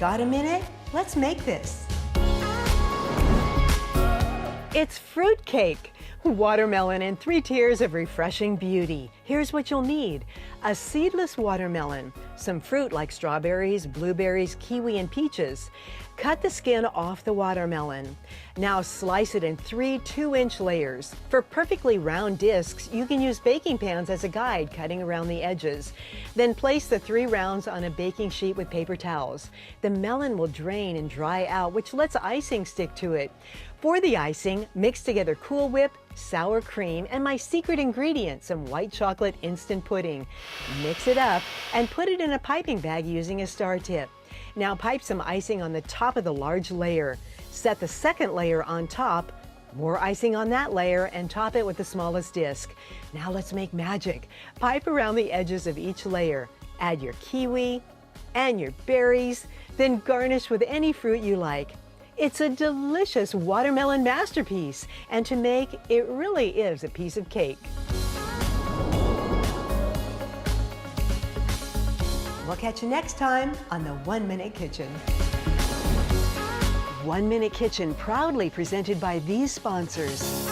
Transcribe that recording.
Got a minute? Let's make this. It's fruit cake. Watermelon in 3 tiers of refreshing beauty. Here's what you'll need. A seedless watermelon, some fruit like strawberries, blueberries, kiwi, and peaches. Cut the skin off the watermelon. Now slice it in 3 2-inch layers. For perfectly round discs, you can use baking pans as a guide, cutting around the edges. Then place the 3 rounds on a baking sheet with paper towels. The melon will drain and dry out, which lets icing stick to it. For the icing, mix together Cool Whip, sour cream, and my secret ingredient, some white chocolate instant pudding. Mix it up and put it in a piping bag using a star tip. Now pipe some icing on the top of the large layer. Set the second layer on top, more icing on that layer, and top it with the smallest disc. Now let's make magic. Pipe around the edges of each layer. Add your kiwi and your berries, then garnish with any fruit you like. It's a delicious watermelon masterpiece, and to make, it really is a piece of cake. We'll catch you next time on the 1 Minute Kitchen. 1 Minute Kitchen proudly presented by these sponsors.